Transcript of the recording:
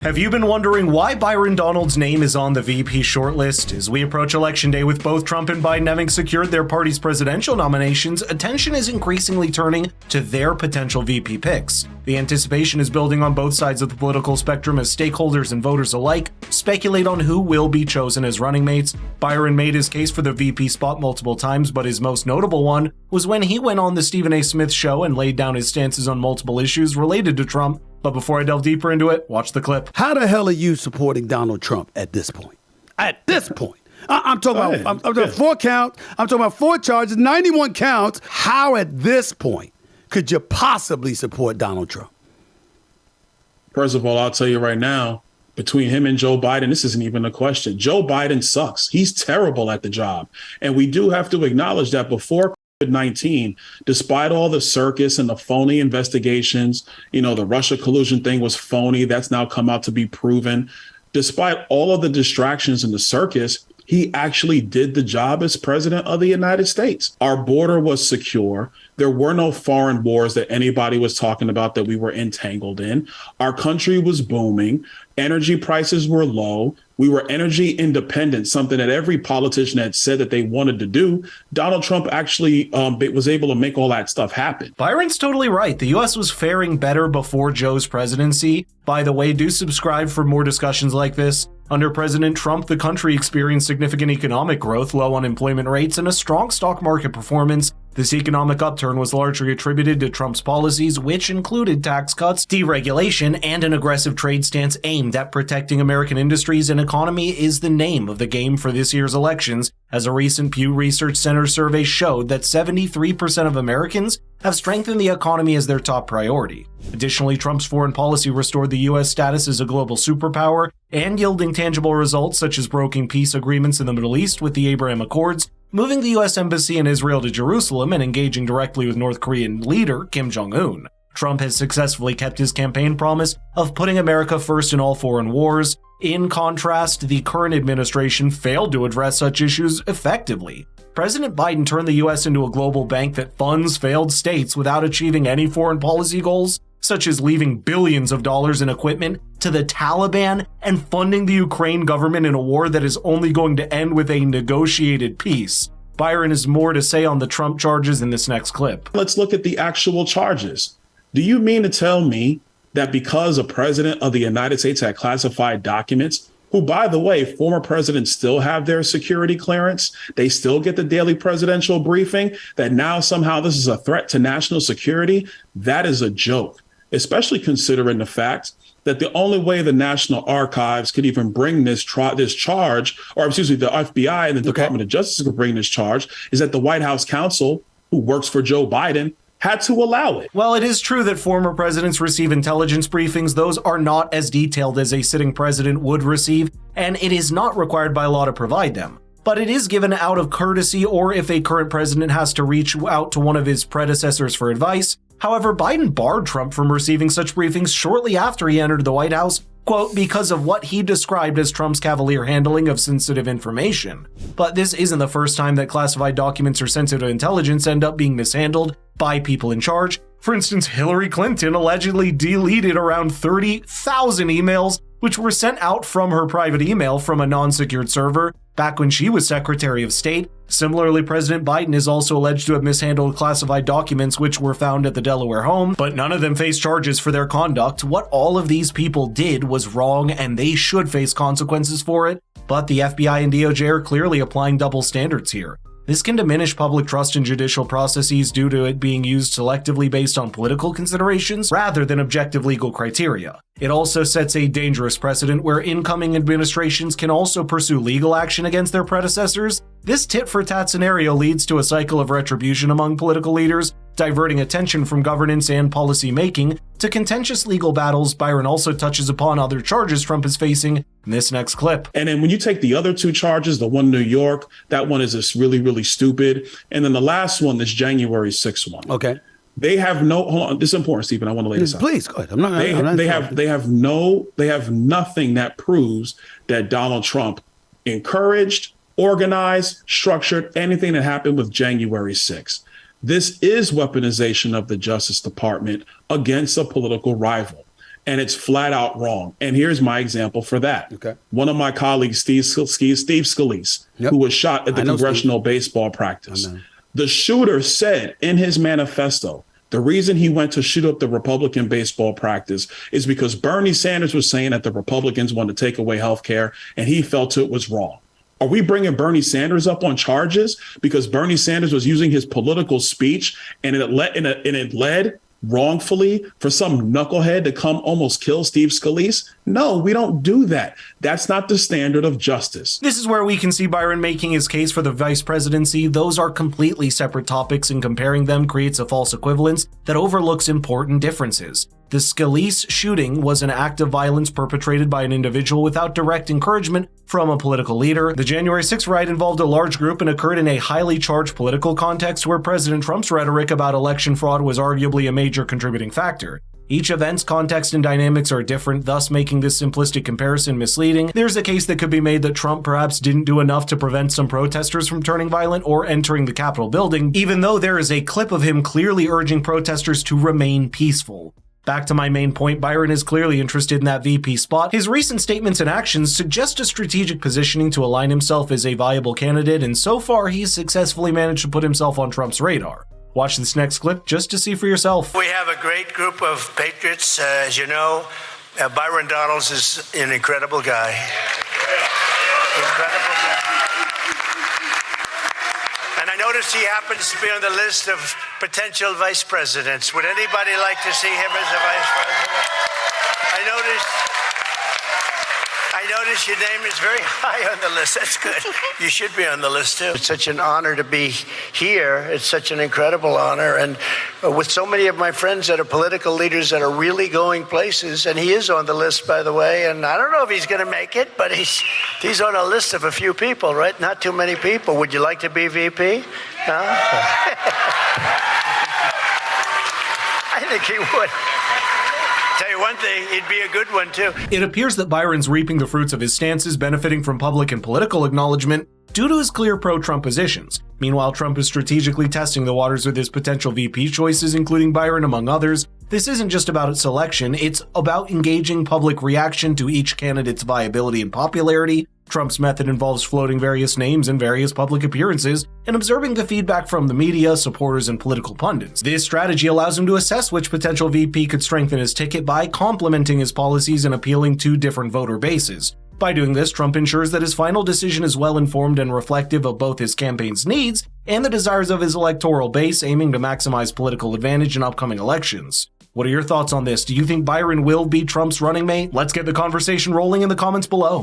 Have you been wondering why Byron Donalds' name is on the VP shortlist? As we approach Election Day with both Trump and Biden having secured their party's presidential nominations, attention is increasingly turning to their potential VP picks. The anticipation is building on both sides of the political spectrum as stakeholders and voters alike speculate on who will be chosen as running mates. Byron made his case for the VP spot multiple times, but his most notable one was when he went on the Stephen A. Smith show and laid down his stances on multiple issues related to Trump. But before I delve deeper into it, watch the clip. How the hell are you supporting Donald Trump at this point? At this point. I'm talking about I'm talking 4 counts. I'm talking about 4 charges, 91 counts. How at this point could you possibly support Donald Trump? First of all, I'll tell you right now, between him and Joe Biden, this isn't even a question. Joe Biden sucks. He's terrible at the job. And we do have to acknowledge that before COVID-19, despite all the circus and the phony investigations, the Russia collusion thing was phony. That's now come out to be proven. Despite all of the distractions in the circus, he actually did the job as president of the United States. Our border was secure. There were no foreign wars that anybody was talking about that we were entangled in. Our country was booming. Energy prices were low. We were energy independent, something that every politician had said that they wanted to do. Donald Trump actually was able to make all that stuff happen. Byron's totally right. The U.S. was faring better before Joe's presidency. By the way, do subscribe for more discussions like this. Under President Trump, the country experienced significant economic growth, low unemployment rates, and a strong stock market performance. This economic upturn was largely attributed to Trump's policies, which included tax cuts, deregulation, and an aggressive trade stance aimed at protecting American industries and economy is the name of the game for this year's elections, as a recent Pew Research Center survey showed that 73% of Americans have strengthened the economy as their top priority. Additionally, Trump's foreign policy restored the U.S. status as a global superpower and yielding tangible results such as broking peace agreements in the Middle East with the Abraham Accords, moving the U.S. Embassy in Israel to Jerusalem, and engaging directly with North Korean leader Kim Jong-un. Trump has successfully kept his campaign promise of putting America first in all foreign wars. In contrast, the current administration failed to address such issues effectively. President Biden turned the U.S. into a global bank that funds failed states without achieving any foreign policy goals, such as leaving billions of dollars in equipment to the Taliban and funding the Ukraine government in a war that is only going to end with a negotiated peace. Byron has more to say on the Trump charges in this next clip. Let's look at the actual charges. Do you mean to tell me that because a president of the United States had classified documents, who, by the way, former presidents still have their security clearance, they still get the daily presidential briefing, that now somehow this is a threat to national security? That is a joke, especially considering the fact that the only way the National Archives could even bring this charge, or the FBI and the Department of Justice could bring this charge, is that the White House counsel, who works for Joe Biden, had to allow it. Well, it is true that former presidents receive intelligence briefings. Those are not as detailed as a sitting president would receive, and it is not required by law to provide them. But it is given out of courtesy or if a current president has to reach out to one of his predecessors for advice. However, Biden barred Trump from receiving such briefings shortly after he entered the White House, quote, because of what he described as Trump's cavalier handling of sensitive information. But this isn't the first time that classified documents or sensitive intelligence end up being mishandled by people in charge. For instance, Hillary Clinton allegedly deleted around 30,000 emails which were sent out from her private email from a non-secured server back when she was Secretary of State. Similarly, President Biden is also alleged to have mishandled classified documents which were found at the Delaware home, but none of them face charges for their conduct. What all of these people did was wrong and they should face consequences for it, but the FBI and DOJ are clearly applying double standards here. This can diminish public trust in judicial processes due to it being used selectively based on political considerations rather than objective legal criteria. It also sets a dangerous precedent where incoming administrations can also pursue legal action against their predecessors. This tit-for-tat scenario leads to a cycle of retribution among political leaders, diverting attention from governance and policy making to contentious legal battles. Byron also touches upon other charges Trump is facing in this next clip. And then when you take the other 2 charges, the one in New York, that one is just really, really stupid. And then the last one, this January 6th one. Okay. They have no, hold on, this is important, Stephen. I want to lay this out. Please, go ahead. They have nothing that proves that Donald Trump encouraged, organized, structured anything that happened with January 6th. This is weaponization of the Justice Department against a political rival. and it's flat out wrong. And here's my example for that. Okay. One of my colleagues, Steve Scalise, who was shot at the congressional baseball practice. The shooter said in his manifesto, the reason he went to shoot up the Republican baseball practice is because Bernie Sanders was saying that the Republicans wanted to take away health care, and he felt it was wrong. Are we bringing Bernie Sanders up on charges because Bernie Sanders was using his political speech and it led wrongfully for some knucklehead to come almost kill Steve Scalise? No, we don't do that. That's not the standard of justice. This is where we can see Byron making his case for the vice presidency. Those are completely separate topics, and comparing them creates a false equivalence that overlooks important differences. The Scalise shooting was an act of violence perpetrated by an individual without direct encouragement from a political leader. The January 6th riot involved a large group and occurred in a highly charged political context where President Trump's rhetoric about election fraud was arguably a major contributing factor. Each event's context and dynamics are different, thus making this simplistic comparison misleading. There's a case that could be made that Trump perhaps didn't do enough to prevent some protesters from turning violent or entering the Capitol building, even though there is a clip of him clearly urging protesters to remain peaceful. Back to my main point, Byron is clearly interested in that VP spot. His recent statements and actions suggest a strategic positioning to align himself as a viable candidate, and so far he's successfully managed to put himself on Trump's radar. Watch this next clip just to see for yourself. We have a great group of patriots. As you know, Byron Donalds is an incredible guy. Incredible guy. And I noticed he happens to be on the list of potential vice presidents. Would anybody like to see him as a vice president? I noticed your name is very high on the list. That's good. You should be on the list, too. It's such an honor to be here. It's such an incredible honor. And with so many of my friends that are political leaders that are really going places, and he is on the list, by the way, and I don't know if he's going to make it, but he's on a list of a few people, right? Not too many people. Would you like to be VP? I think he would. Tell you one thing, he'd be a good one, too. It appears that Byron's reaping the fruits of his stances, benefiting from public and political acknowledgement due to his clear pro-Trump positions. Meanwhile, Trump is strategically testing the waters with his potential VP choices, including Byron, among others. This isn't just about its selection, it's about engaging public reaction to each candidate's viability and popularity. Trump's method involves floating various names in various public appearances and observing the feedback from the media, supporters, and political pundits. This strategy allows him to assess which potential VP could strengthen his ticket by complementing his policies and appealing to different voter bases. By doing this, Trump ensures that his final decision is well-informed and reflective of both his campaign's needs and the desires of his electoral base, aiming to maximize political advantage in upcoming elections. What are your thoughts on this? Do you think Byron will be Trump's running mate? Let's get the conversation rolling in the comments below.